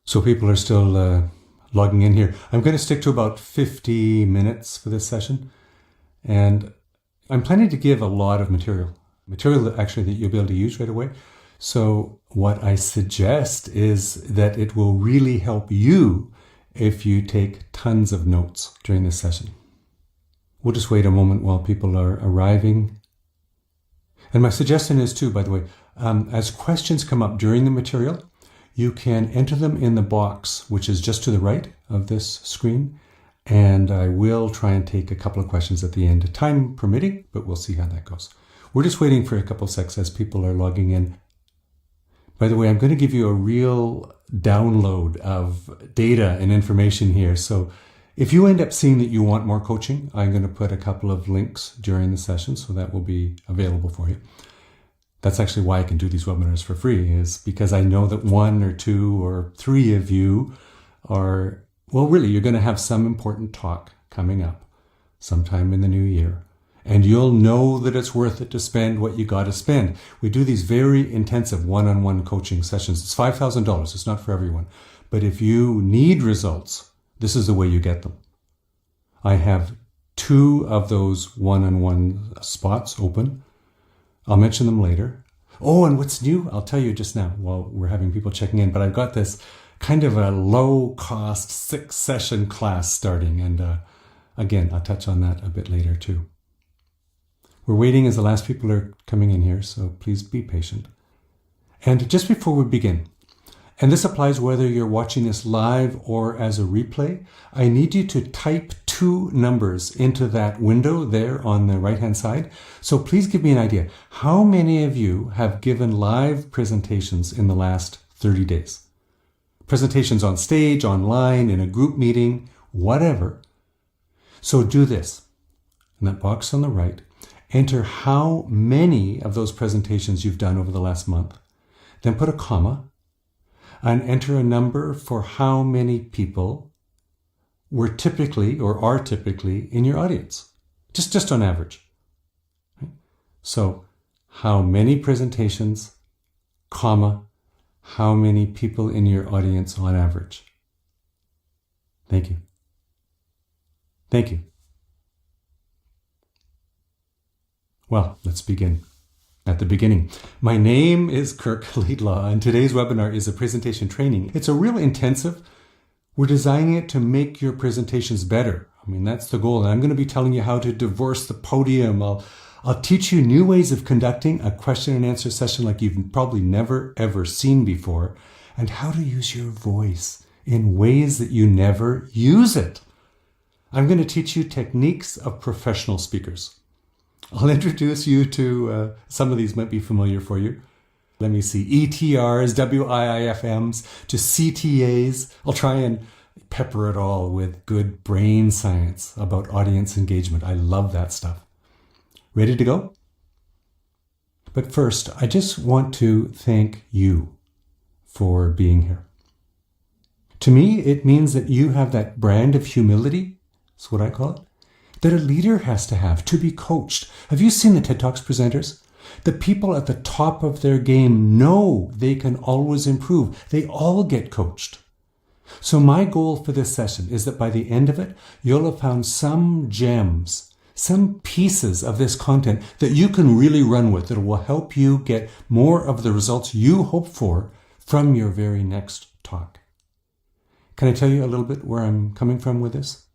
So people are still logging in here. I'm going to stick to about 50 minutes for this session. And I'm planning to give a lot of material that actually that you'll be able to use right away. So what I suggest is that it will really help you if you take tons of notes during this session. We'll just wait a moment while people are arriving. And my suggestion is too, by the way, as questions come up during the material, you can enter them in the box, which is just to the right of this screen. And I will try and take a couple of questions at the end, time permitting, but we'll see how that goes. We're just waiting for a couple of seconds as people are logging in. By the way, I'm going to give you a real download of data and information here. So if you end up seeing that you want more coaching, I'm going to put a couple of links during the session, so that will be available for you. That's actually why I can do these webinars for free, is because I know that 1 or 2 or 3 of you are, well, really, you're going to have some important talk coming up sometime in the new year. And you'll know that it's worth it to spend what you got to spend. We do these very intensive one-on-one coaching sessions. It's $5,000. It's not for everyone. But if you need results, this is the way you get them. I have 2 of those one-on-one spots open. I'll mention them later. Oh, and what's new? I'll tell you just now while we're having people checking in. But I've got this kind of a low-cost 6-session class starting. And again, I'll touch on that a bit later too. We're waiting as the last people are coming in here, so please be patient. And just before we begin, and this applies whether you're watching this live or as a replay, I need you to type 2 numbers into that window there on the right-hand side. So please give me an idea. How many of you have given live presentations in the last 30 days? Presentations on stage, online, in a group meeting, whatever. So do this. In that box on the right, enter how many of those presentations you've done over the last month. Then put a comma and enter a number for how many people were typically or are typically in your audience. Just on average. So how many presentations, comma, how many people in your audience on average. Thank you. Thank you. Well, let's begin. At the beginning, my name is Kirk Laidlaw, and today's webinar is a presentation training. It's a real intensive. We're designing it to make your presentations better. I mean, that's the goal. And I'm going to be telling you how to divorce the podium. I'll teach you new ways of conducting a question and answer session like you've probably never, ever seen before, and how to use your voice in ways that you never use it. I'm going to teach you techniques of professional speakers. I'll introduce you to, some of these might be familiar for you. Let me see, ETRs, WIIFMs, to CTAs. I'll try and pepper it all with good brain science about audience engagement. I love that stuff. Ready to go? But first, I just want to thank you for being here. To me, it means that you have that brand of humility, that's what I call it, that a leader has to have to be coached. Have you seen the TED Talks presenters? The people at the top of their game know they can always improve. They all get coached. So my goal for this session is that by the end of it, you'll have found some gems, some pieces of this content that you can really run with, that will help you get more of the results you hope for from your very next talk. Can I tell you a little bit where I'm coming from with this?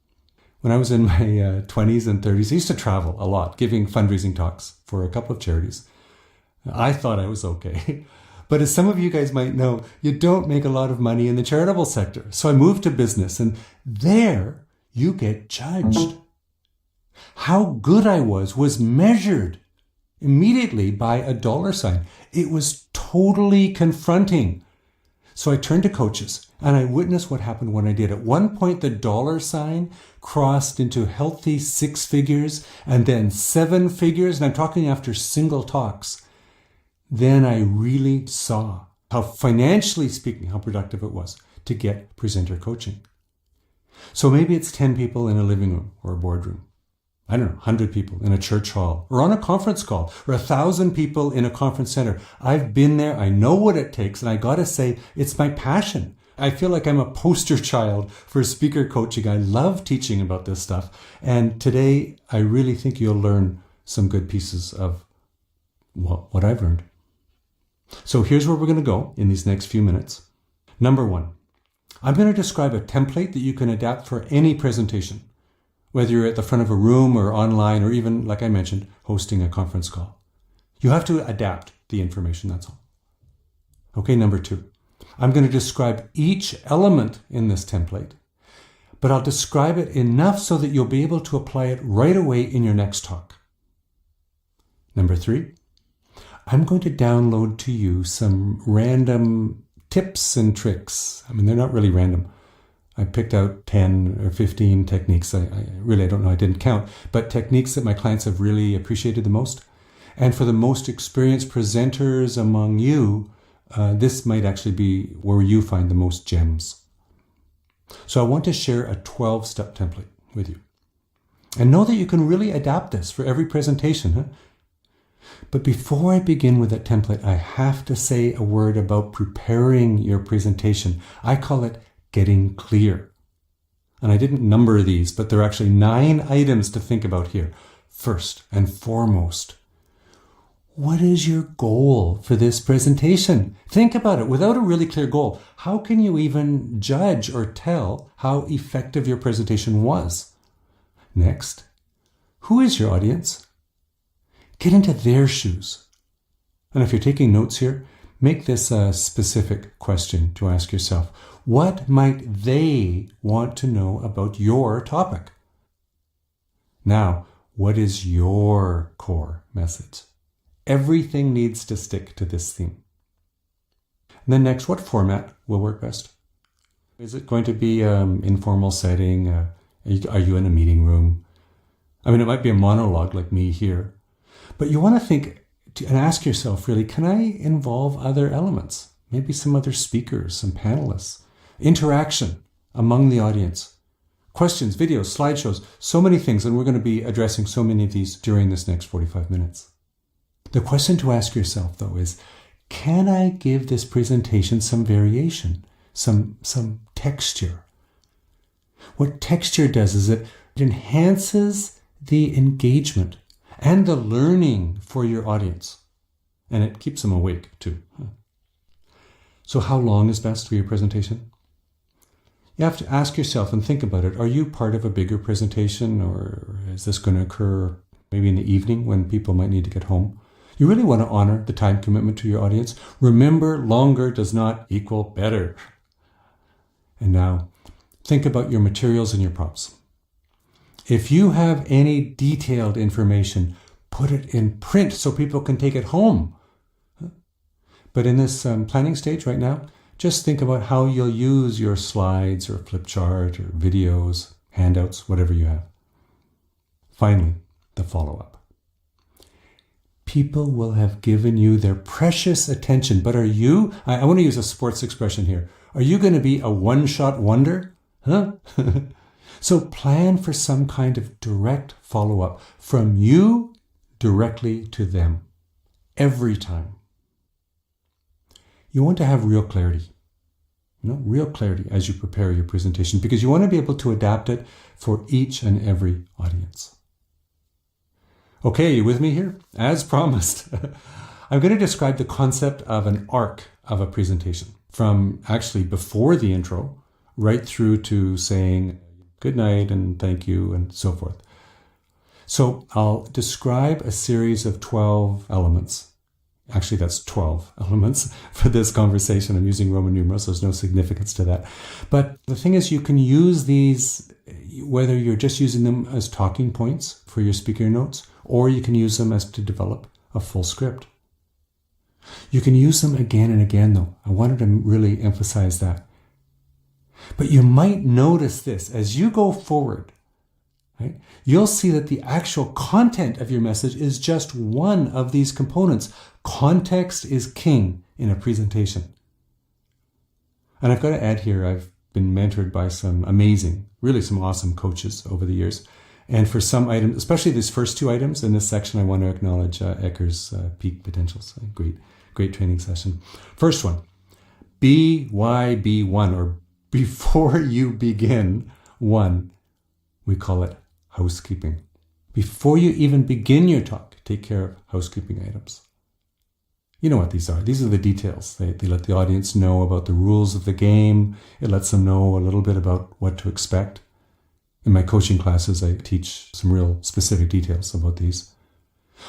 When I was in my 20s and 30s, I used to travel a lot, giving fundraising talks for a couple of charities. I thought I was okay. But as some of you guys might know, you don't make a lot of money in the charitable sector. So I moved to business, and there you get judged. How good I was measured immediately by a dollar sign. It was totally confronting. So I turned to coaches, and I witnessed what happened when I did. At one point, the dollar sign crossed into healthy 6 figures and then 7 figures. And I'm talking after single talks. Then I really saw how, financially speaking, how productive it was to get presenter coaching. So maybe it's 10 people in a living room or a boardroom. I don't know, 100 people in a church hall or on a conference call or 1,000 people in a conference center. I've been there. I know what it takes. And I got to say, it's my passion. I feel like I'm a poster child for speaker coaching. I love teaching about this stuff. And today, I really think you'll learn some good pieces of what I've learned. So here's where we're going to go in these next few minutes. Number one, I'm going to describe a template that you can adapt for any presentation, whether you're at the front of a room or online or even, like I mentioned, hosting a conference call. You have to adapt the information, that's all. Okay, number two, I'm going to describe each element in this template, but I'll describe it enough so that you'll be able to apply it right away in your next talk. Number three, I'm going to download to you some random tips and tricks. I mean, they're not really random. I picked out 10 or 15 techniques. I don't know. I didn't count. But techniques that my clients have really appreciated the most. And for the most experienced presenters among you, this might actually be where you find the most gems. So I want to share a 12-step template with you. And know that you can really adapt this for every presentation. But before I begin with that template, I have to say a word about preparing your presentation. I call it getting clear. And I didn't number these, but there are actually 9 items to think about here. First and foremost, what is your goal for this presentation? Think about it. Without a really clear goal, how can you even judge or tell how effective your presentation was? Next, who is your audience? Get into their shoes. And if you're taking notes here, make this a specific question to ask yourself. What might they want to know about your topic? Now, what is your core message? Everything needs to stick to this theme. And then next, what format will work best? Is it going to be informal setting? Are you in a meeting room? I mean, it might be a monologue like me here. But you want to think and ask yourself, really, can I involve other elements? Maybe some other speakers, some panelists. Interaction among the audience. Questions, videos, slideshows, so many things. And we're going to be addressing so many of these during this next 45 minutes. The question to ask yourself, though, is, can I give this presentation some variation, some texture? What texture does is it enhances the engagement and the learning for your audience. And it keeps them awake too. So how long is best for your presentation? You have to ask yourself and think about it. Are you part of a bigger presentation, or is this going to occur maybe in the evening when people might need to get home? You really want to honor the time commitment to your audience. Remember, longer does not equal better. And now, think about your materials and your props. If you have any detailed information, put it in print so people can take it home. But in this planning stage right now, just think about how you'll use your slides or flip chart or videos, handouts, whatever you have. Finally, the follow-up. People will have given you their precious attention, but are you, I want to use a sports expression here, are you going to be a one-shot wonder? So plan for some kind of direct follow-up from you directly to them every time. You want to have real clarity, real clarity as you prepare your presentation, because you want to be able to adapt it for each and every audience. Okay, you with me here? As promised, I'm going to describe the concept of an arc of a presentation from actually before the intro right through to saying good night and thank you and so forth. So I'll describe a series of 12 elements. Actually, that's 12 elements for this conversation. I'm using Roman numerals, so there's no significance to that. But the thing is, you can use these, whether you're just using them as talking points for your speaker notes, or you can use them as to develop a full script. You can use them again and again, though. I wanted to really emphasize that. But you might notice this as you go forward, right? You'll see that the actual content of your message is just one of these components. Context is king in a presentation. And I've got to add here, I've been mentored by some amazing, really some awesome coaches over the years. And for some items, especially these first two items in this section, I want to acknowledge Ecker's peak potentials. Great training session. First one, BYB1, or before you begin one, we call it housekeeping. Before you even begin your talk, take care of housekeeping items. You know what these are. These are the details. They let the audience know about the rules of the game. It lets them know a little bit about what to expect. In my coaching classes, I teach some real specific details about these.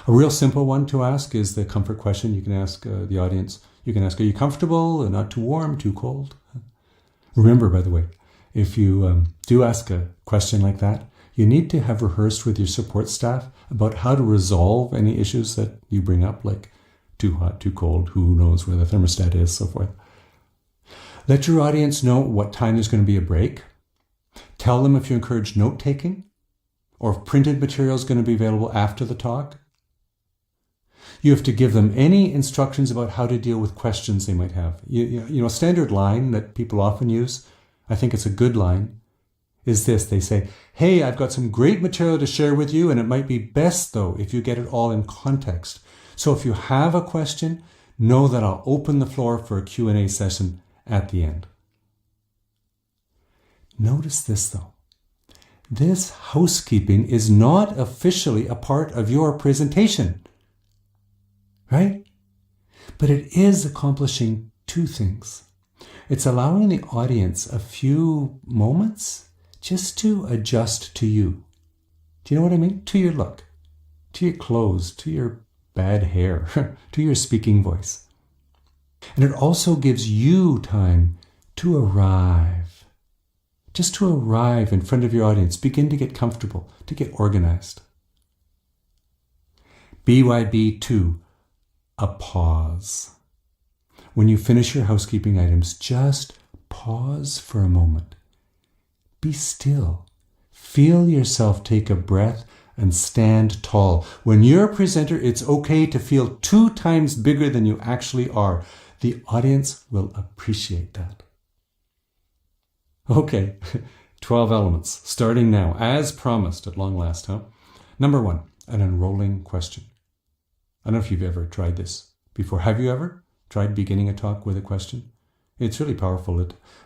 A real simple one to ask is the comfort question. You can ask the audience. You can ask, are you comfortable? Not too warm, too cold? Remember, by the way, if you do ask a question like that, you need to have rehearsed with your support staff about how to resolve any issues that you bring up, like too hot, too cold, who knows where the thermostat is, so forth. Let your audience know what time there's going to be a break. Tell them if you encourage note-taking or if printed material is going to be available after the talk. You have to give them any instructions about how to deal with questions they might have. You know, standard line that people often use, I think it's a good line, is this. They say, hey, I've got some great material to share with you, and it might be best, though, if you get it all in context. So if you have a question, know that I'll open the floor for a Q&A session at the end. Notice this, though. This housekeeping is not officially a part of your presentation, right? But it is accomplishing two things. It's allowing the audience a few moments just to adjust to you. Do you know what I mean? To your look, to your clothes, to your bad hair, to your speaking voice. And it also gives you time to arrive. Just to arrive in front of your audience, begin to get comfortable, to get organized. BYB2, a pause. When you finish your housekeeping items, just pause for a moment. Be still. Feel yourself take a breath and stand tall. When you're a presenter, it's okay to feel 2 times bigger than you actually are. The audience will appreciate that. Okay, 12 elements, starting now, as promised at long last, huh? Number 1, an enrolling question. I don't know if you've ever tried this before. Have you ever tried beginning a talk with a question? It's really powerful.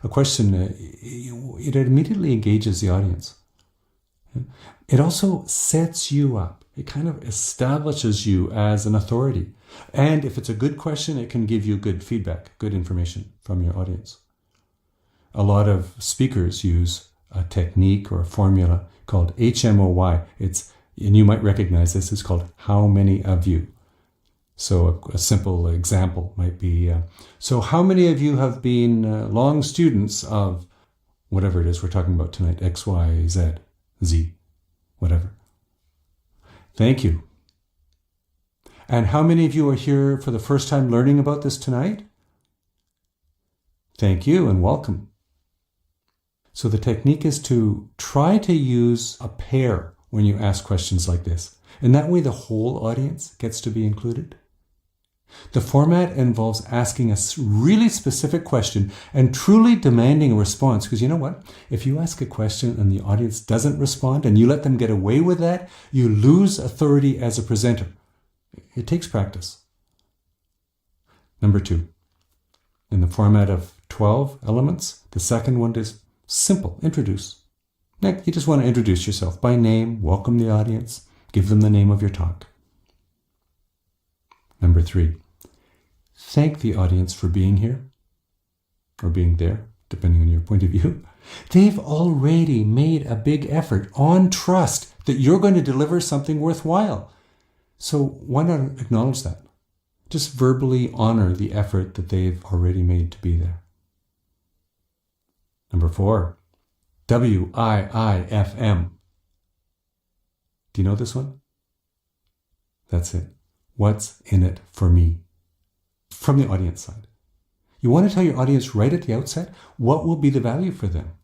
A question, it immediately engages the audience. It also sets you up. It kind of establishes you as an authority. And if it's a good question, it can give you good feedback, good information from your audience. A lot of speakers use a technique or a formula called HMOY. And you might recognize this, it's called how many of you. So a simple example might be, so how many of you have been long students of whatever it is we're talking about tonight, X, Y, Z, Z, whatever. Thank you. And how many of you are here for the first time learning about this tonight? Thank you and welcome. So the technique is to try to use a pair when you ask questions like this. And that way the whole audience gets to be included. The format involves asking a really specific question and truly demanding a response. Because you know what? If you ask a question and the audience doesn't respond and you let them get away with that, you lose authority as a presenter. It takes practice. Number 2, in the format of 12 elements, the second one is simple, introduce. Next, you just want to introduce yourself by name, welcome the audience, give them the name of your talk. Number 3, thank the audience for being here, or being there, depending on your point of view. They've already made a big effort on trust that you're going to deliver something worthwhile. So why not acknowledge that? Just verbally honor the effort that they've already made to be there. Number 4, WIIFM. Do you know this one? That's it. What's in it for me? From the audience side. You want to tell your audience right at the outset what will be the value for them.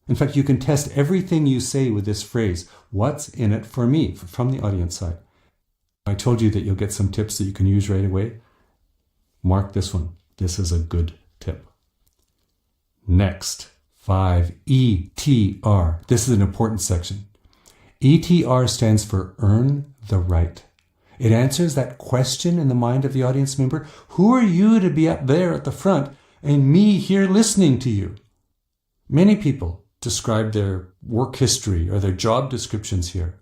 In fact, you can test everything you say with this phrase, what's in it for me, from the audience side. I told you that you'll get some tips that you can use right away. Mark this one. This is a good tip. Next, 5 ETR. This is an important section. ETR stands for earn the right. It answers that question in the mind of the audience member, who are you to be up there at the front and me here listening to you? Many people describe their work history or their job descriptions here.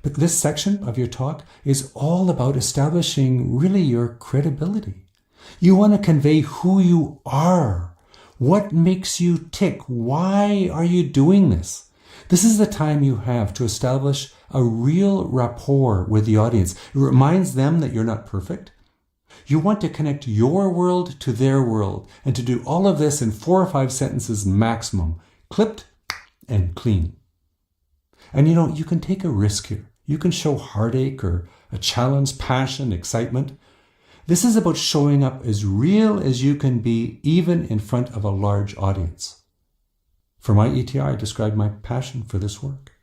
But this section of your talk is all about establishing really your credibility. You want to convey who you are. What makes you tick? Why are you doing this? This is the time you have to establish a real rapport with the audience. It reminds them that you're not perfect. You want to connect your world to their world and to do all of this in 4 or 5 sentences maximum, clipped and clean. And you can take a risk here. You can show heartache or a challenge, passion, excitement. This is about showing up as real as you can be, even in front of a large audience. For my ETR, I described my passion for this work.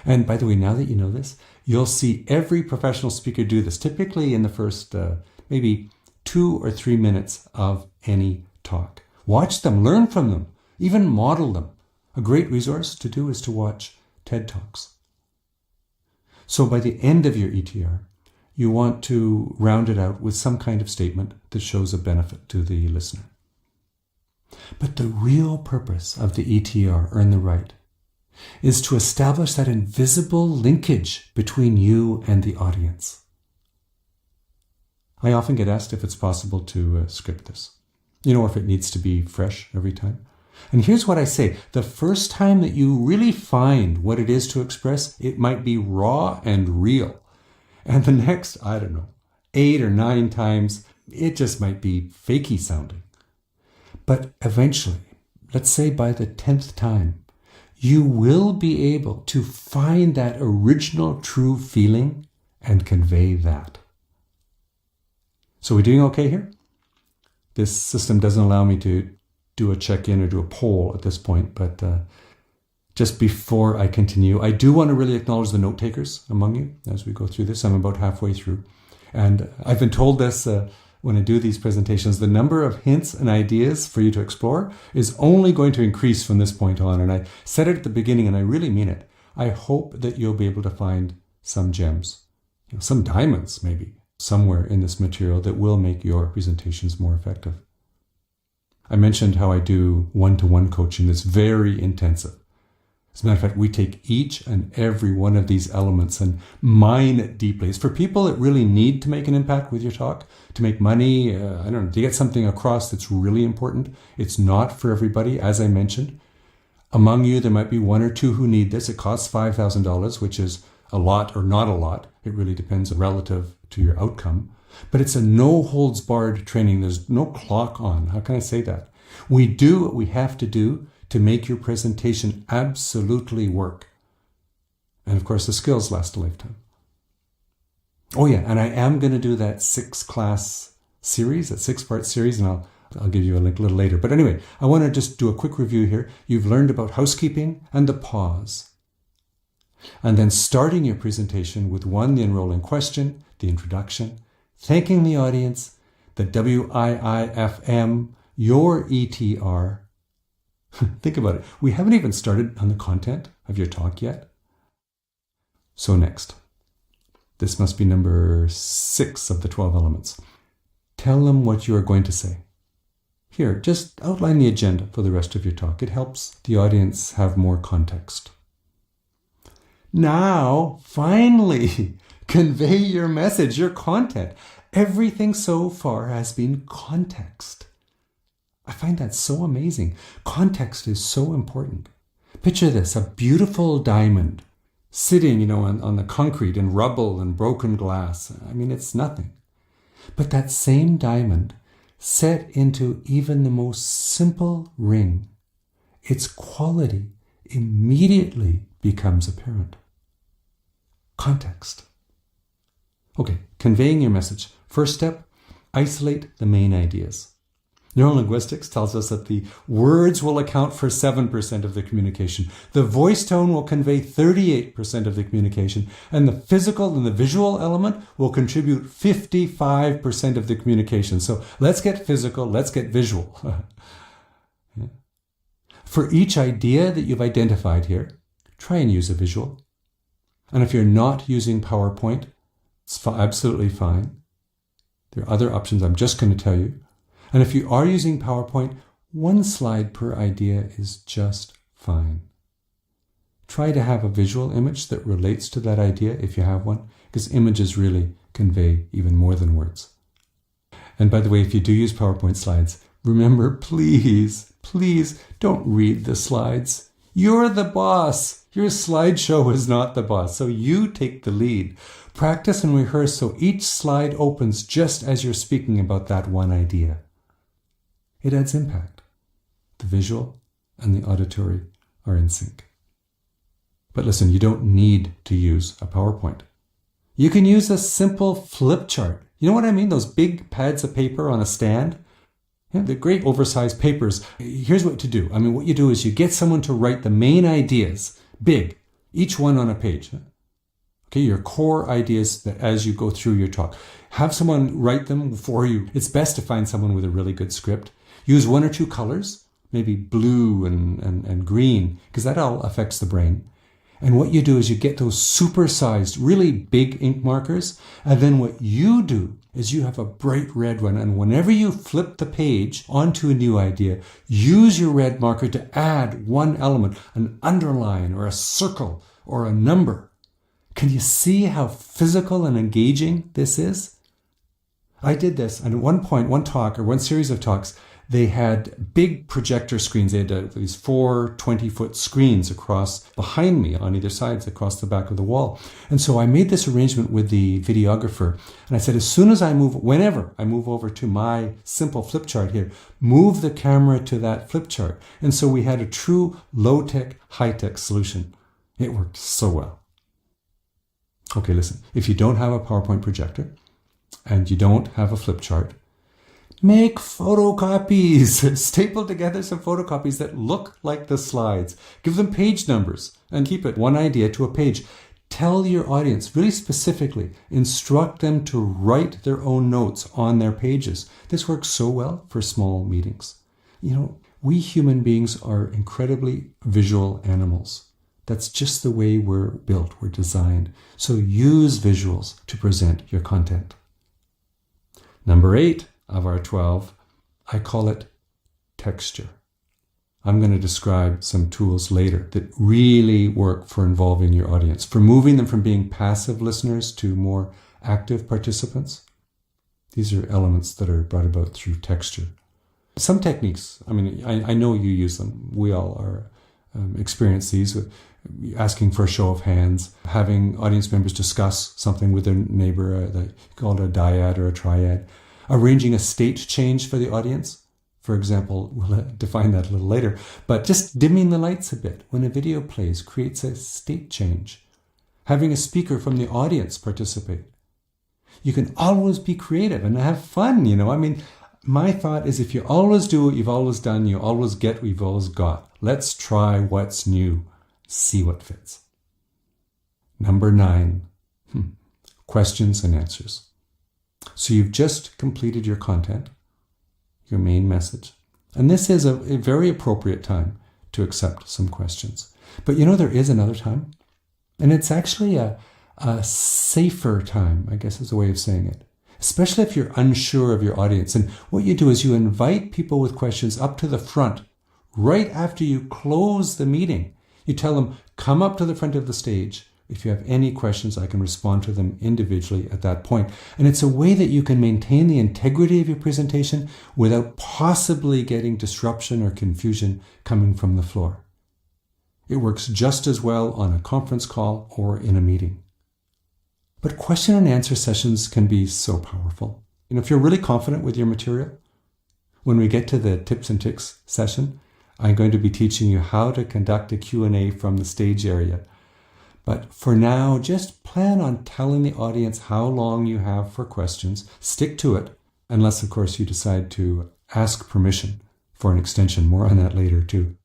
And by the way, now that you know this, you'll see every professional speaker do this, typically in the first maybe 2 or 3 minutes of any talk. Watch them, learn from them, even model them. A great resource to do is to watch TED Talks. So by the end of your ETR, you want to round it out with some kind of statement that shows a benefit to the listener. But the real purpose of the ETR, Earn the Right, is to establish that invisible linkage between you and the audience. I often get asked if it's possible to script this, or if it needs to be fresh every time. And here's what I say. The first time that you really find what it is to express, it might be raw and real. And the next, 8 or 9 times, it just might be fakey sounding. But eventually, let's say by the 10th time, you will be able to find that original true feeling and convey that. So we're doing okay here? This system doesn't allow me to do a check-in or do a poll at this point, but just before I continue, I do want to really acknowledge the note takers among you as we go through this. I'm about halfway through. And I've been told this when I do these presentations, the number of hints and ideas for you to explore is only going to increase from this point on. And I said it at the beginning, and I really mean it. I hope that you'll be able to find some gems, some diamonds maybe, somewhere in this material that will make your presentations more effective. I mentioned how I do one-to-one coaching that's very intensive. As a matter of fact, we take each and every one of these elements and mine it deeply. It's for people that really need to make an impact with your talk, to make money, to get something across that's really important. It's not for everybody, as I mentioned. Among you, there might be 1 or 2 who need this. It costs $5,000, which is a lot or not a lot. It really depends relative to your outcome. But it's a no-holds-barred training. There's no clock on. How can I say that? We do what we have to do to make your presentation absolutely work. And of course, the skills last a lifetime. Oh yeah, and I am going to do that 6-class series, that 6-part series, and I'll give you a link a little later. But anyway, I want to just do a quick review here. You've learned about housekeeping and the pause. And then starting your presentation with 1, the enrolling question, the introduction, thanking the audience, the WIIFM, your ETR. Think about it. We haven't even started on the content of your talk yet. So next, this must be number 6 of the 12 elements. Tell them what you are going to say. Here, just outline the agenda for the rest of your talk. It helps the audience have more context. Now, finally, convey your message, your content. Everything so far has been context. I find that so amazing. Context is so important. Picture this, a beautiful diamond sitting, on the concrete and rubble and broken glass. It's nothing. But that same diamond set into even the most simple ring, its quality immediately becomes apparent. Context. Okay, conveying your message. First step, isolate the main ideas. Neurolinguistics tells us that the words will account for 7% of the communication. The voice tone will convey 38% of the communication. And the physical and the visual element will contribute 55% of the communication. So let's get physical, let's get visual. For each idea that you've identified here, try and use a visual. And if you're not using PowerPoint, it's absolutely fine. There are other options I'm just going to tell you. And if you are using PowerPoint, 1 slide per idea is just fine. Try to have a visual image that relates to that idea if you have one, because images really convey even more than words. And by the way, if you do use PowerPoint slides, remember, please don't read the slides. You're the boss. Your slideshow is not the boss, so you take the lead. Practice and rehearse so each slide opens just as you're speaking about that one idea. It adds impact. The visual and the auditory are in sync. But listen, you don't need to use a PowerPoint. You can use a simple flip chart. You know what I mean? Those big pads of paper on a stand? Yeah, they're great oversized papers. Here's what to do. What you do is you get someone to write the main ideas, big, each one on a page. Okay, your core ideas that as you go through your talk. Have someone write them for you. It's best to find someone with a really good script. Use 1 or 2 colors, maybe blue and green, because that all affects the brain. And what you do is you get those supersized, really big ink markers. And then what you do is you have a bright red one. And whenever you flip the page onto a new idea, use your red marker to add one element, an underline or a circle or a number. Can you see how physical and engaging this is? I did this. And at one point, one series of talks, they had big projector screens. They had these 4 20-foot screens behind me on either sides across the back of the wall. And so I made this arrangement with the videographer. And I said, whenever I move over to my simple flip chart here, move the camera to that flip chart. And so we had a true low-tech, high-tech solution. It worked so well. Okay, listen, if you don't have a PowerPoint projector and you don't have a flip chart, make photocopies. Staple together some photocopies that look like the slides. Give them page numbers and keep it one idea to a page. Tell your audience really specifically, instruct them to write their own notes on their pages. This works so well for small meetings. We human beings are incredibly visual animals. That's just the way we're built, we're designed. So use visuals to present your content. Number 8 of our 12, I call it texture. I'm going to describe some tools later that really work for involving your audience, for moving them from being passive listeners to more active participants. These are elements that are brought about through texture. Some techniques, I know you use them. We all are experience these, asking for a show of hands, having audience members discuss something with their neighbor, called a dyad or a triad, arranging a state change for the audience. For example, we'll define that a little later, but just dimming the lights a bit when a video plays creates a state change. Having a speaker from the audience participate. You can always be creative and have fun, My thought is if you always do what you've always done, you always get what you've always got. Let's try what's new. See what fits. Number 9, questions and answers. So you've just completed your content, your main message. And this is a very appropriate time to accept some questions. But there is another time. And it's actually a safer time, I guess is a way of saying it. Especially if you're unsure of your audience. And what you do is you invite people with questions up to the front right after you close the meeting. You tell them, come up to the front of the stage. If you have any questions, I can respond to them individually at that point. And it's a way that you can maintain the integrity of your presentation without possibly getting disruption or confusion coming from the floor. It works just as well on a conference call or in a meeting. But question and answer sessions can be so powerful. If you're really confident with your material, when we get to the Tips and Tricks session, I'm going to be teaching you how to conduct a Q&A from the stage area. But for now, just plan on telling the audience how long you have for questions. Stick to it, unless, of course, you decide to ask permission for an extension. More on that later, too.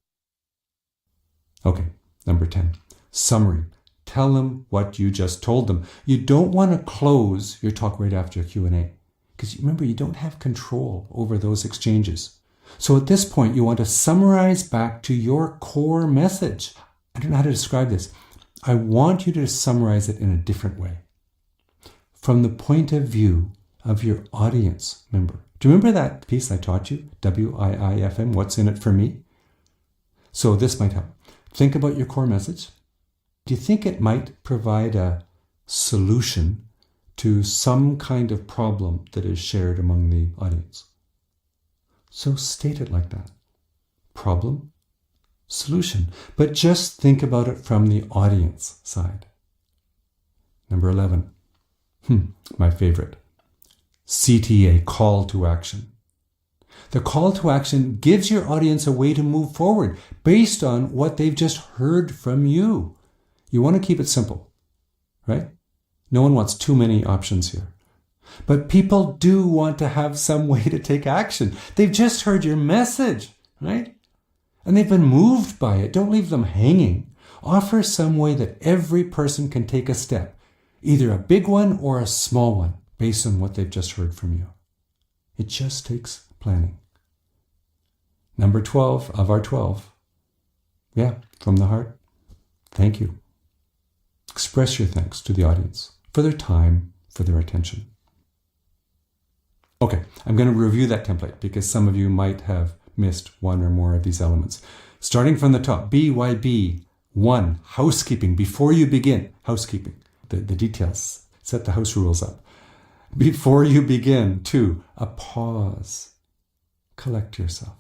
Okay, number 10, summary. Tell them what you just told them. You don't want to close your talk right after a Q&A, because remember, you don't have control over those exchanges. So at this point, you want to summarize back to your core message. I don't know how to describe this. I want you to summarize it in a different way. From the point of view of your audience member. Do you remember that piece I taught you? WIIFM, what's in it for me? So this might help. Think about your core message. Do you think it might provide a solution to some kind of problem that is shared among the audience? So state it like that. Problem, solution. But just think about it from the audience side. Number 11. My favorite. CTA, call to action. The call to action gives your audience a way to move forward based on what they've just heard from you. You want to keep it simple, right? No one wants too many options here. But people do want to have some way to take action. They've just heard your message, right? And they've been moved by it. Don't leave them hanging. Offer some way that every person can take a step, either a big one or a small one, based on what they've just heard from you. It just takes planning. Number 12 of our 12. Yeah, from the heart. Thank you. Express your thanks to the audience for their time, for their attention. Okay, I'm going to review that template because some of you might have missed one or more of these elements. Starting from the top, BYB, 1, housekeeping. Before you begin, housekeeping. The details, set the house rules up. Before you begin, 2, a pause. Collect yourself.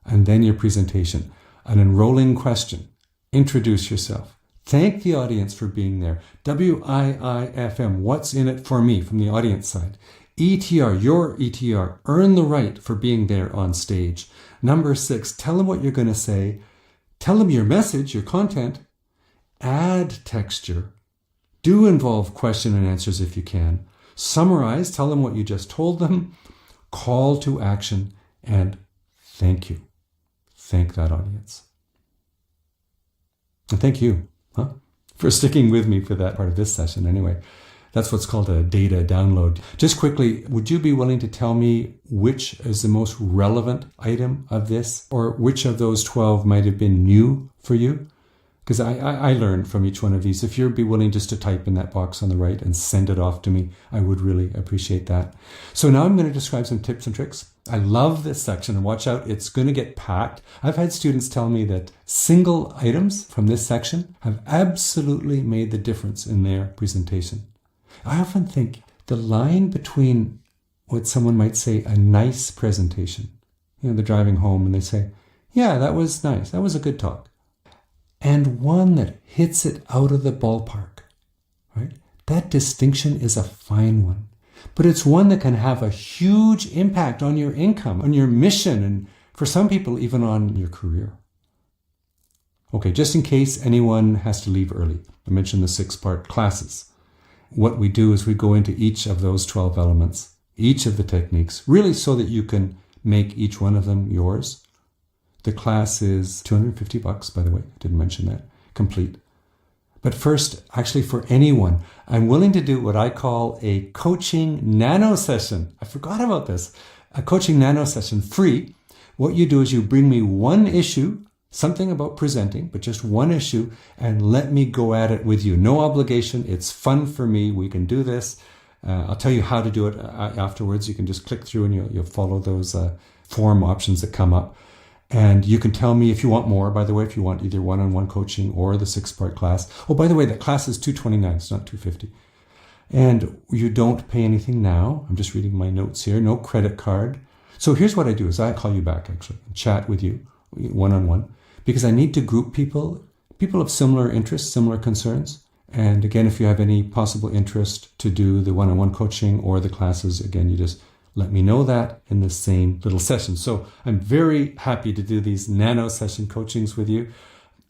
And then your presentation, an enrolling question. Introduce yourself. Thank the audience for being there. WIIFM, what's in it for me from the audience side. ETR, your ETR, earn the right for being there on stage. Number 6, tell them what you're going to say. Tell them your message, your content. Add texture. Do involve question and answers if you can. Summarize, tell them what you just told them. Call to action, and thank you. Thank that audience. And thank you, for sticking with me for that part of this session anyway. That's what's called a data download. Just quickly, would you be willing to tell me which is the most relevant item of this, or which of those 12 might have been new for you? Because I learned from each one of these. If you'd be willing just to type in that box on the right and send it off to me, I would really appreciate that. So now I'm going to describe some tips and tricks. I love this section, and watch out, it's going to get packed. I've had students tell me that single items from this section have absolutely made the difference in their presentation. I often think the line between what someone might say a nice presentation, they're driving home and they say, yeah, that was nice, that was a good talk, and one that hits it out of the ballpark, right? That distinction is a fine one, but it's one that can have a huge impact on your income, on your mission, and for some people, even on your career. Okay, just in case anyone has to leave early, I mentioned the 6-part classes. What we do is we go into each of those 12 elements, each of the techniques, really so that you can make each one of them yours. The class is $250, by the way. I didn't mention that. Complete. But first, actually for anyone, I'm willing to do what I call a coaching nano-session. I forgot about this. A coaching nano-session, free. What you do is you bring me one issue, something about presenting, but just one issue, and let me go at it with you. No obligation. It's fun for me. We can do this. I'll tell you how to do it afterwards. You can just click through and you'll follow those form options that come up. And you can tell me if you want more, by the way, if you want either one-on-one coaching or the 6-part class. Oh, by the way, that class is $229. It's not $250. And you don't pay anything now. I'm just reading my notes here. No credit card. So here's what I do is I call you back, actually, and chat with you one-on-one, because I need to group people of similar interests, similar concerns. And again, if you have any possible interest to do the one-on-one coaching or the classes, again, you just let me know that in the same little session. So I'm very happy to do these nano-session coachings with you.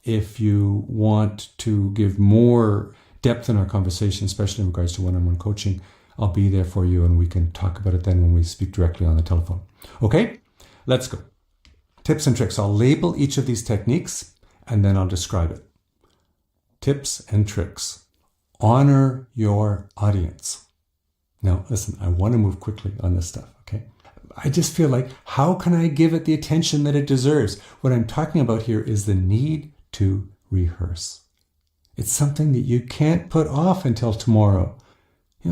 If you want to give more depth in our conversation, especially in regards to one-on-one coaching, I'll be there for you and we can talk about it then when we speak directly on the telephone. Okay, let's go. Tips and tricks. I'll label each of these techniques and then I'll describe it. Tips and tricks. Honor your audience. Now, listen, I want to move quickly on this stuff, okay? I just feel like, how can I give it the attention that it deserves? What I'm talking about here is the need to rehearse. It's something that you can't put off until tomorrow.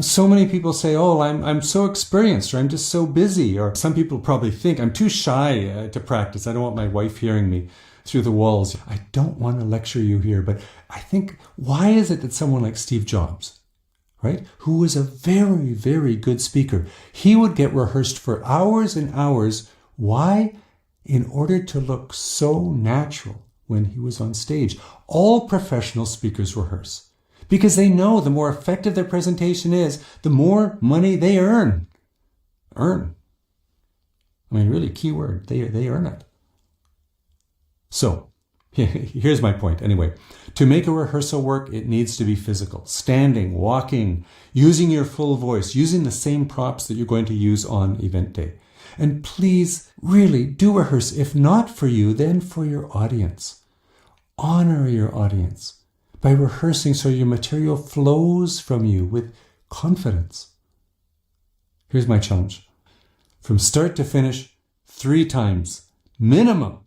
So many people say, oh, I'm so experienced, or I'm just so busy. Or some people probably think I'm too shy to practice. I don't want my wife hearing me through the walls. I don't want to lecture you here, but I think, why is it that someone like Steve Jobs, right, who was a very, very good speaker, he would get rehearsed for hours and hours? Why? In order to look so natural when he was on stage. All professional speakers rehearse because they know the more effective their presentation is, the more money they earn. Earn. I mean, really, key word. They earn it. So, here's my point. Anyway, to make a rehearsal work, it needs to be physical. Standing, walking, using your full voice, using the same props that you're going to use on event day. And please, really, do rehearse. If not for you, then for your audience. Honor your audience by rehearsing so your material flows from you with confidence. Here's my challenge. From start to finish, 3 times, minimum.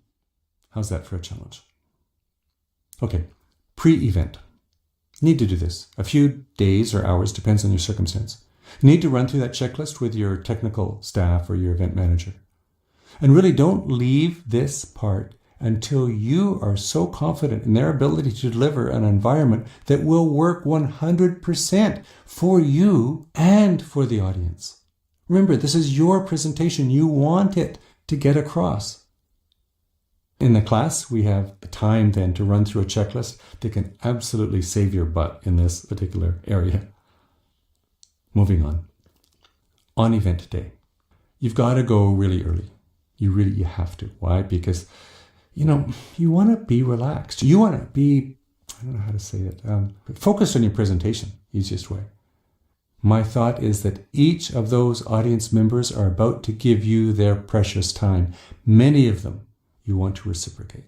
How's that for a challenge? Okay, pre-event. Need to do this. A few days or hours, depends on your circumstance. You need to run through that checklist with your technical staff or your event manager. And really don't leave this part until you are so confident in their ability to deliver an environment that will work 100% for you and for the audience. Remember, this is your presentation. You want it to get across. In the class, we have the time then to run through a checklist that can absolutely save your butt in this particular area. Moving on. On event day, you've got to go really early. You have to. Why? Because, you want to be relaxed. You want to be, I don't know how to say it, focused on your presentation, easiest way. My thought is that each of those audience members are about to give you their precious time. Many of them you want to reciprocate.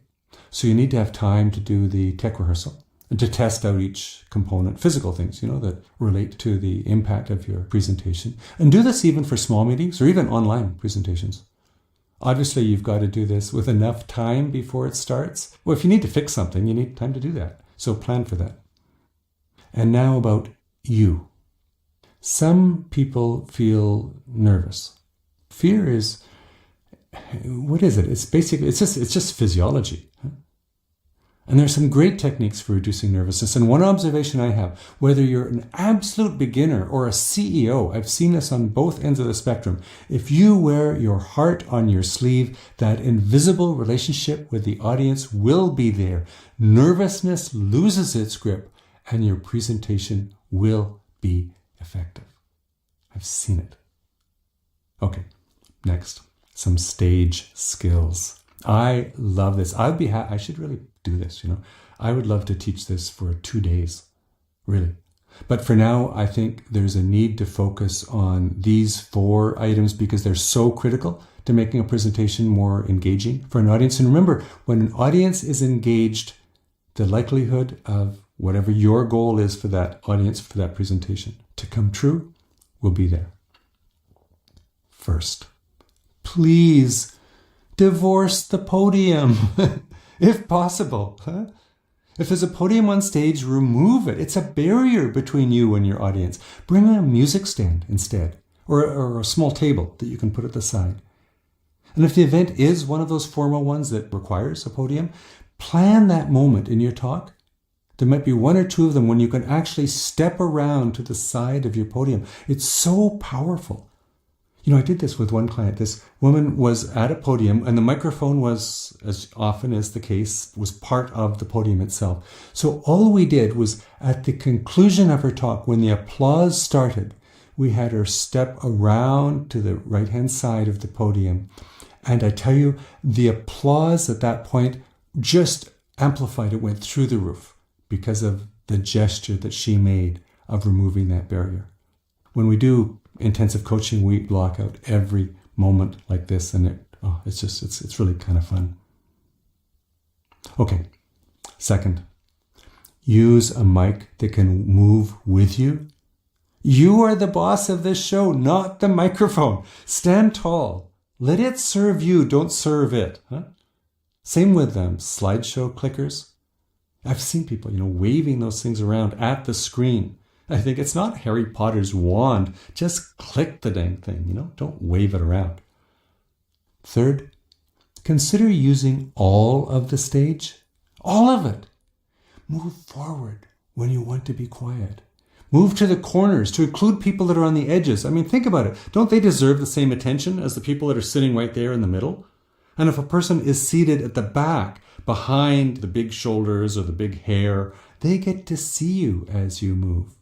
So you need to have time to do the tech rehearsal and to test out each component, physical things, that relate to the impact of your presentation. And do this even for small meetings or even online presentations. Obviously, you've got to do this with enough time before it starts. Well, if you need to fix something, you need time to do that. So plan for that. And now about you. Some people feel nervous. Fear is, what is it? It's basically, it's just physiology. And there's some great techniques for reducing nervousness. And one observation I have, whether you're an absolute beginner or a CEO, I've seen this on both ends of the spectrum. If you wear your heart on your sleeve, that invisible relationship with the audience will be there. Nervousness loses its grip and your presentation will be effective. I've seen it. Okay, next, some stage skills. I love this. I should really do this, I would love to teach this for 2 days, really. But for now, I think there's a need to focus on these 4 items because they're so critical to making a presentation more engaging for an audience. And remember, when an audience is engaged, the likelihood of whatever your goal is for that audience, for that presentation to come true, will be there. First, please divorce the podium, if possible. If there's a podium on stage, remove it. It's a barrier between you and your audience. Bring a music stand instead, or a small table that you can put at the side. And if the event is one of those formal ones that requires a podium, plan that moment in your talk. There might be 1 or 2 of them when you can actually step around to the side of your podium. It's so powerful. I did this with one client. This woman was at a podium and the microphone was, as often is the case, was part of the podium itself. So all we did was at the conclusion of her talk, when the applause started, we had her step around to the right-hand side of the podium. And I tell you, the applause at that point just amplified. It went through the roof because of the gesture that she made of removing that barrier. When we do intensive coaching, we block out every moment like this, and it's really kind of fun. Okay, second, use a mic that can move with you. You are the boss of this show, not the microphone. Stand tall. Let it serve you, don't serve it. Same with slideshow clickers. I've seen people, waving those things around at the screen. I think it's not Harry Potter's wand. Just click the dang thing, don't wave it around. Third, consider using all of the stage. All of it. Move forward when you want to be quiet. Move to the corners to include people that are on the edges. Think about it. Don't they deserve the same attention as the people that are sitting right there in the middle? And if a person is seated at the back, behind the big shoulders or the big hair, they get to see you as you move.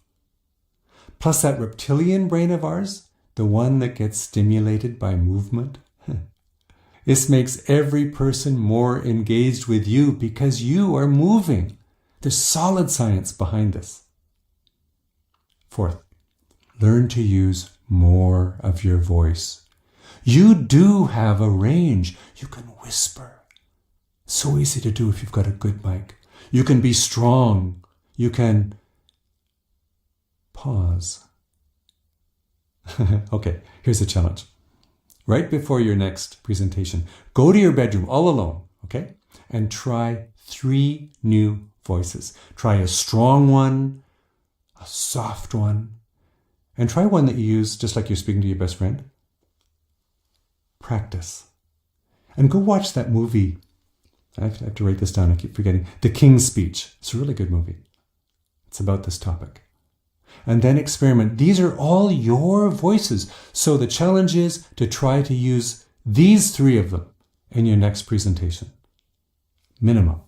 Plus that reptilian brain of ours, the one that gets stimulated by movement. This makes every person more engaged with you because you are moving. There's solid science behind this. Fourth, learn to use more of your voice. You do have a range. You can whisper. So easy to do if you've got a good mic. You can be strong. You can pause. Okay, here's a challenge. Right before your next presentation, go to your bedroom all alone, okay? And try 3 new voices. Try a strong one, a soft one, and try one that you use just like you're speaking to your best friend. Practice. And go watch that movie. I have to write this down, I keep forgetting. The King's Speech. It's a really good movie. It's about this topic. And then experiment. These are all your voices. So the challenge is to try to use these 3 of them in your next presentation. Minimum.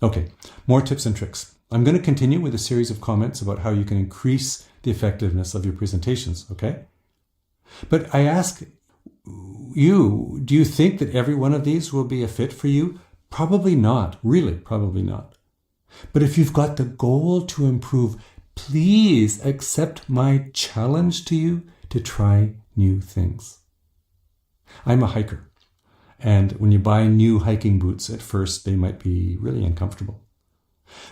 Okay, more tips and tricks. I'm going to continue with a series of comments about how you can increase the effectiveness of your presentations, okay? But I ask you, do you think that every one of these will be a fit for you? Probably not. Really, probably not. But if you've got the goal to improve, please accept my challenge to you to try new things. I'm a hiker, and when you buy new hiking boots, at first they might be really uncomfortable.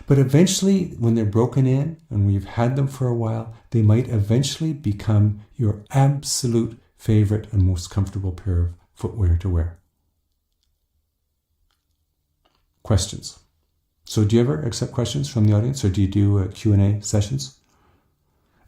But eventually, when they're broken in and we've had them for a while, they might eventually become your absolute favorite and most comfortable pair of footwear to wear. Questions. So do you ever accept questions from the audience, or do you do Q&A sessions?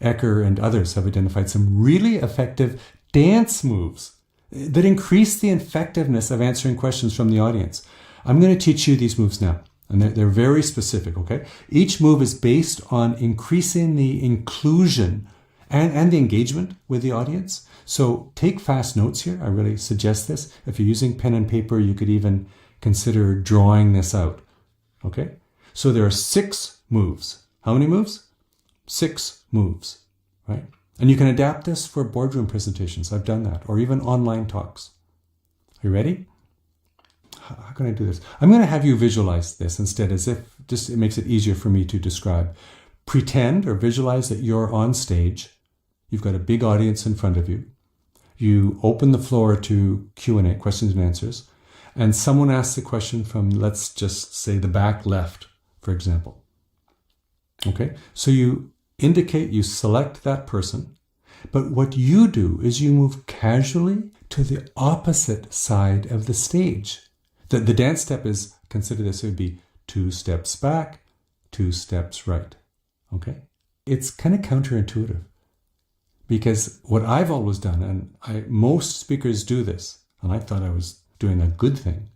Ecker and others have identified some really effective dance moves that increase the effectiveness of answering questions from the audience. I'm going to teach you these moves now, and they're very specific, okay? Each move is based on increasing the inclusion and the engagement with the audience. So take fast notes here. I really suggest this. If you're using pen and paper, you could even consider drawing this out. Okay? So there are 6 moves. How many moves? 6 moves, right? And you can adapt this for boardroom presentations. I've done that. Or even online talks. Are you ready? How can I do this? I'm going to have you visualize this instead, as if just it makes it easier for me to describe. Pretend or visualize that you're on stage. You've got a big audience in front of you. You open the floor to Q&A, questions and answers. And someone asks a question from, let's just say, the back left, for example. Okay, so you indicate, you select that person, but what you do is you move casually to the opposite side of the stage. The dance step is, consider this, it would be 2 steps back, 2 steps right. Okay, it's kind of counterintuitive, because what I've always done, and most speakers do this, and I thought I was doing a good thing,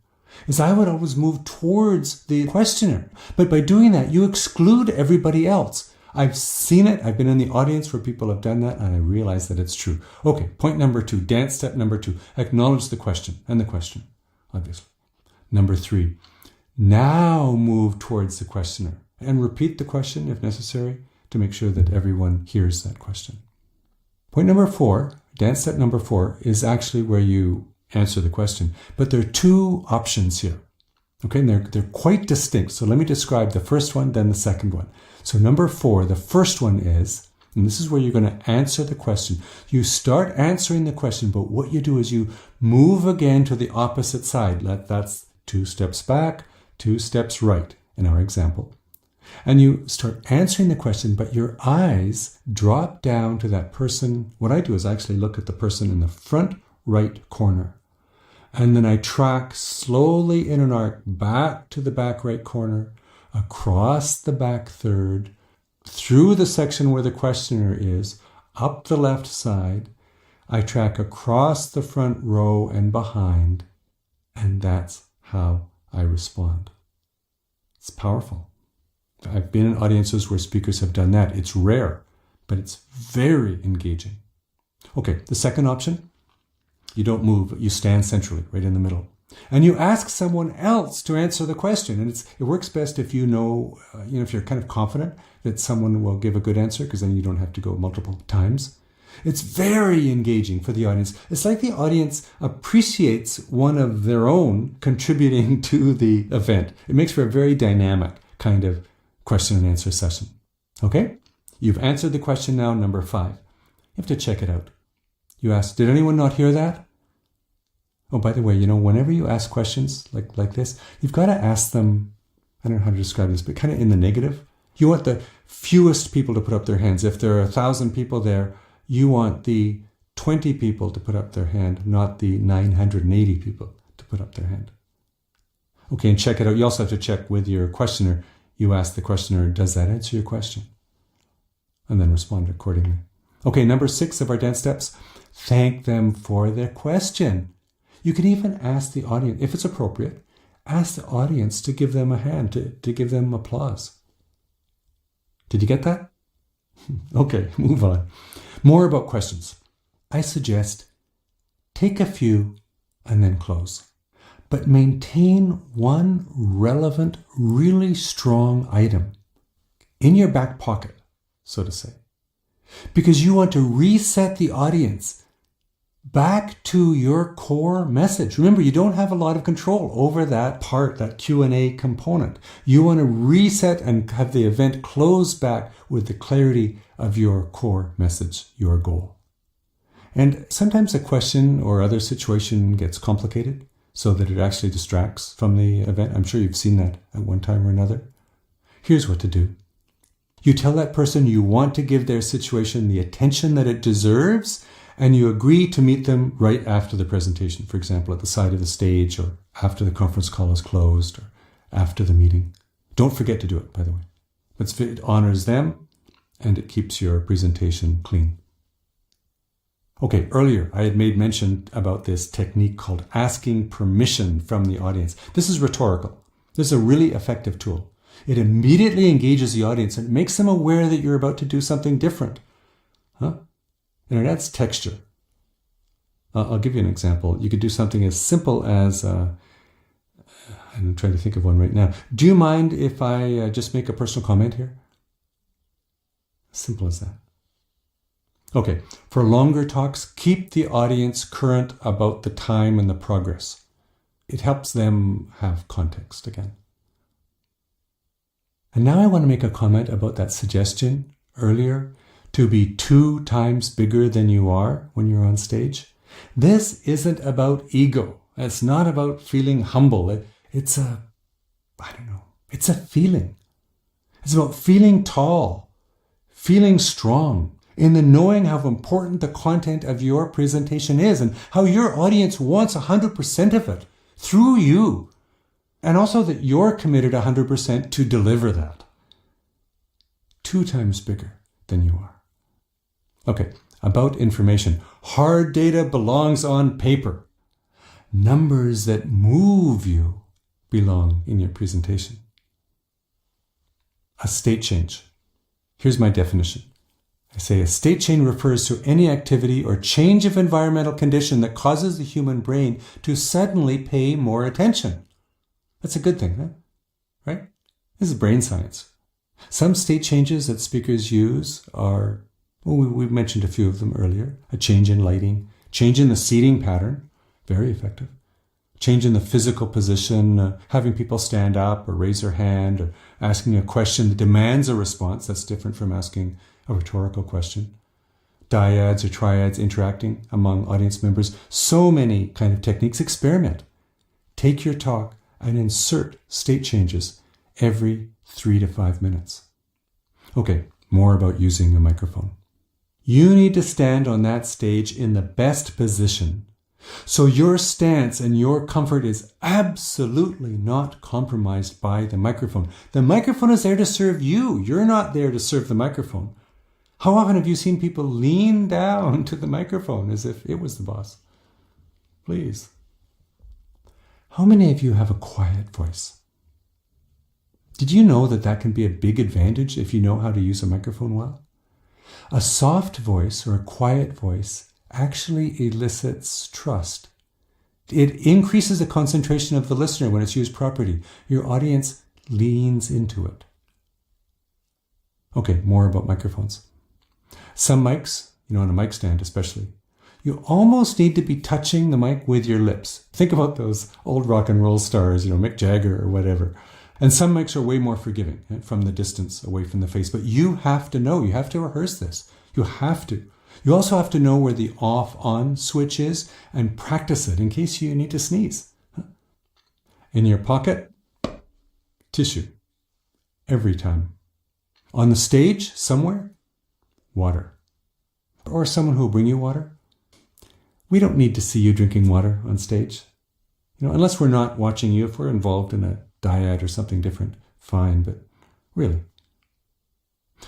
is I would always move towards the questioner. But by doing that, you exclude everybody else. I've seen it. I've been in the audience where people have done that, and I realize that it's true. Okay, point number 2, dance step number 2. Acknowledge the question and the question, obviously. Number 3, now move towards the questioner and repeat the question if necessary to make sure that everyone hears that question. Point number 4, dance step number 4, is actually where you answer the question. But there are 2 options here. Okay, and they're quite distinct. So let me describe the first one, then the second one. So number 4, the first one is, and this is where you're going to answer the question. You start answering the question, but what you do is you move again to the opposite side. That's 2 steps back, 2 steps right in our example. And you start answering the question, but your eyes drop down to that person. What I do is I actually look at the person in the front right corner. And then I track slowly in an arc back to the back right corner, across the back third, through the section where the questioner is, up the left side. I track across the front row and behind, and that's how I respond. It's powerful. I've been in audiences where speakers have done that. It's rare, but it's very engaging. Okay, the second option, you don't move, you stand centrally, right in the middle. And you ask someone else to answer the question. And it works best if you know, if you're kind of confident that someone will give a good answer, because then you don't have to go multiple times. It's very engaging for the audience. It's like the audience appreciates one of their own contributing to the event. It makes for a very dynamic kind of question and answer session. Okay? You've answered the question now, number 5. You have to check it out. You ask, did anyone not hear that? Oh, by the way, whenever you ask questions like this, you've got to ask them, I don't know how to describe this, but kind of in the negative. You want the fewest people to put up their hands. If there are 1,000 people there, you want the 20 people to put up their hand, not the 980 people to put up their hand. Okay, and check it out. You also have to check with your questioner. You ask the questioner, does that answer your question? And then respond accordingly. Okay, number 6 of our dance steps, thank them for their question. You can even ask the audience, if it's appropriate, ask the audience to give them a hand, to give them applause. Did you get that? Okay, move on. More about questions. I suggest take a few and then close. But maintain one relevant, really strong item in your back pocket, so to say. Because you want to reset the audience back to your core message. Remember, you don't have a lot of control over that part, that Q&A component. You want to reset and have the event close back with the clarity of your core message, your goal. And sometimes a question or other situation gets complicated so that it actually distracts from the event. I'm sure you've seen that at one time or another. Here's what to do. You tell that person you want to give their situation the attention that it deserves, and you agree to meet them right after the presentation, for example, at the side of the stage, or after the conference call is closed, or after the meeting. Don't forget to do it, by the way. It honors them, and it keeps your presentation clean. Okay, earlier I had made mention about this technique called asking permission from the audience. This is rhetorical. This is a really effective tool. It immediately engages the audience and makes them aware that you're about to do something different. And it adds texture. I'll give you an example. You could do something as simple as, I'm trying to think of one right now. Do you mind if I just make a personal comment here? Simple as that. Okay, for longer talks, keep the audience current about the time and the progress. It helps them have context again. And now I want to make a comment about that suggestion earlier to be 2 times bigger than you are when you're on stage. This isn't about ego. It's not about feeling humble. It's a feeling. It's about feeling tall, feeling strong, in the knowing how important the content of your presentation is and how your audience wants 100% of it through you. And also that you're committed 100% to deliver that. 2 times bigger than you are. Okay, about information. Hard data belongs on paper. Numbers that move you belong in your presentation. A state change. Here's my definition. I say a state change refers to any activity or change of environmental condition that causes the human brain to suddenly pay more attention. That's a good thing, huh? Right? This is brain science. Some state changes that speakers use are, we've mentioned a few of them earlier. A change in lighting, change in the seating pattern, very effective. Change in the physical position, having people stand up or raise their hand, or asking a question that demands a response. That's different from asking a rhetorical question. Dyads or triads interacting among audience members. So many kind of techniques. Experiment. Take your talk and insert state changes every 3 to 5 minutes. Okay, more about using a microphone. You need to stand on that stage in the best position So your stance and your comfort is absolutely not compromised by the microphone. The microphone is there to serve you. You're not there to serve the microphone. How often have you seen people lean down to the microphone as if it was the boss? Please. How many of you have a quiet voice? Did you know that that can be a big advantage if you know how to use a microphone well? A soft voice or a quiet voice actually elicits trust. It increases the concentration of the listener when it's used properly. Your audience leans into it. Okay, more about microphones. Some mics, on a mic stand especially, you almost need to be touching the mic with your lips. Think about those old rock and roll stars, Mick Jagger or whatever. And some mics are way more forgiving from the distance away from the face. But you have to know, you have to rehearse this. You have to. You also have to know where the off-on switch is and practice it in case you need to sneeze. In your pocket, tissue. Every time. On the stage, somewhere, water. Or someone who will bring you water. We don't need to see you drinking water on stage. Unless we're not watching you, if we're involved in a dyad or something different, fine, but really.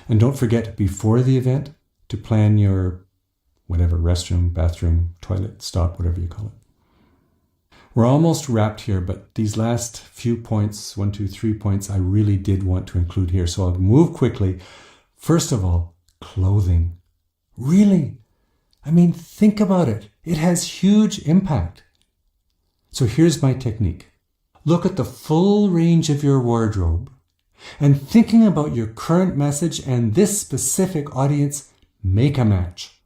And don't forget, before the event, to plan your whatever, restroom, bathroom, toilet, stop, whatever you call it. We're almost wrapped here, but these last few points, 1, 2, 3 points, I really did want to include here. So I'll move quickly. First of all, clothing. Really? Think about it. It has huge impact. So here's my technique. Look at the full range of your wardrobe and thinking about your current message and this specific audience, make a match.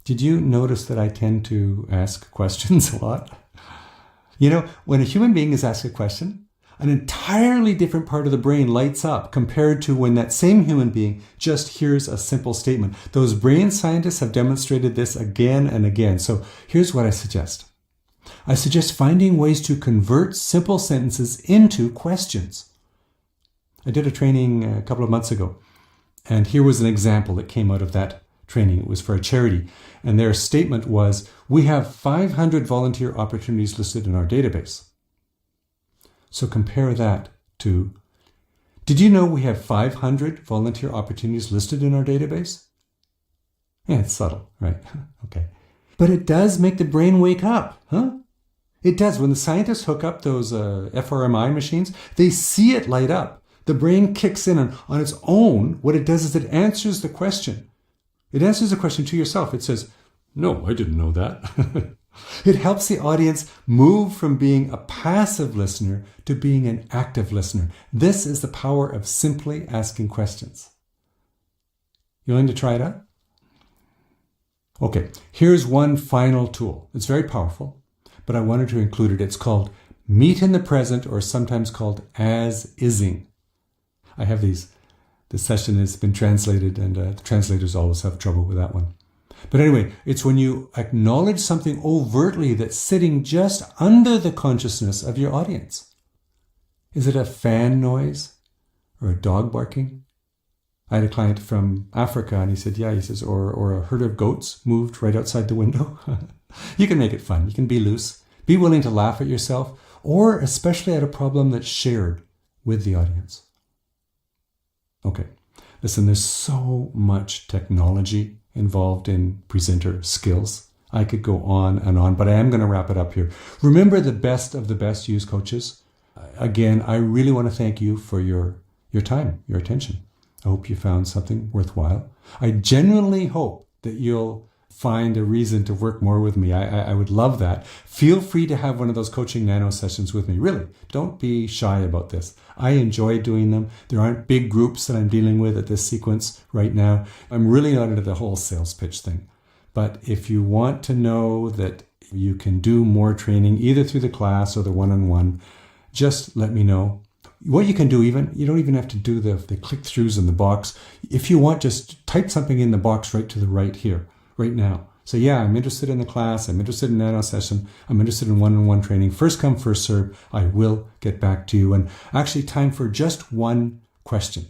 Did you notice that I tend to ask questions a lot? When a human being is asked a question, an entirely different part of the brain lights up compared to when that same human being just hears a simple statement. Those brain scientists have demonstrated this again and again. So here's what I suggest. I suggest finding ways to convert simple sentences into questions. I did a training a couple of months ago, and here was an example that came out of that training. It was for a charity, and their statement was, we have 500 volunteer opportunities listed in our database. So compare that to, did you know we have 500 volunteer opportunities listed in our database? Yeah, it's subtle, right? Okay. But it does make the brain wake up, huh? It does. When the scientists hook up those fMRI machines, they see it light up. The brain kicks in on its own. What it does is it answers the question. It answers the question to yourself. It says, no, I didn't know that. It helps the audience move from being a passive listener to being an active listener. This is the power of simply asking questions. You willing to try it out? Okay, here's one final tool. It's very powerful, but I wanted to include it. It's called Meet in the Present, or sometimes called as-ising. I have these. The session has been translated, and the translators always have trouble with that one. But anyway, it's when you acknowledge something overtly that's sitting just under the consciousness of your audience. Is it a fan noise or a dog barking? I had a client from Africa, and he said, or a herd of goats moved right outside the window. You can make it fun. You can be loose. Be willing to laugh at yourself, or especially at a problem that's shared with the audience. Okay, listen, there's so much technology involved in presenter skills. I could go on, but I am going to wrap it up here. Remember, the best of the best use coaches. Again, I really want to thank you for your time, your attention. I hope you found something worthwhile. I genuinely hope that you'll find a reason to work more with me. I would love that. Feel free to have one of those coaching nano sessions with me. Really, don't be shy about this. I enjoy doing them. There aren't big groups that I'm dealing with at this sequence right now. I'm really not into the whole sales pitch thing. But if you want to know that you can do more training, either through the class or the one-on-one, just let me know. What you can do, you don't even have to do the click-throughs in the box. If you want, just type something in the box right to the right here, right now. So yeah, I'm interested in the class, I'm interested in Nano-session, I'm interested in one-on-one training. First come, first serve. I will get back to you. And actually, time for just one question.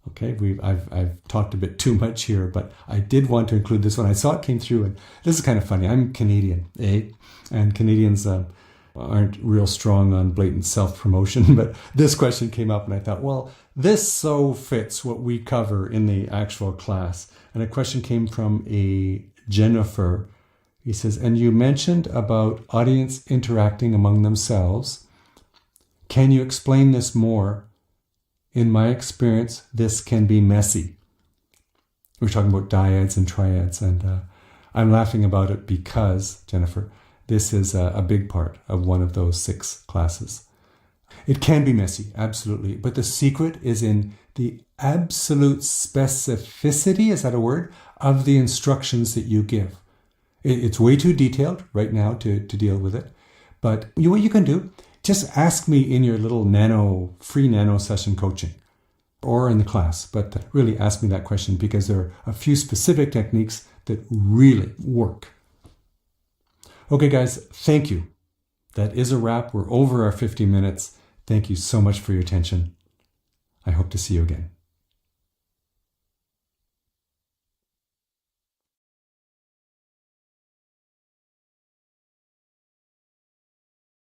Okay, I've talked a bit too much here, but I did want to include this one. I saw it came through, and this is kind of funny. I'm Canadian, eh? And Canadians aren't real strong on blatant self-promotion, but this question came up, and I thought, well, this so fits what we cover in the actual class. And a question came from a Jennifer. He says, and you mentioned about audience interacting among themselves. Can you explain this more? In my experience, this can be messy. We're talking about dyads and triads, and I'm laughing about it because, Jennifer, this is a big part of one of those 6 classes. It can be messy, absolutely, but the secret is in the absolute specificity, is that a word, of the instructions that you give. It's way too detailed right now to deal with it, but what you can do, just ask me in your little free Nano-session coaching or in the class, but really ask me that question because there are a few specific techniques that really work. Okay, guys, thank you. That is a wrap. We're over our 50 minutes. Thank you so much for your attention. I hope to see you again.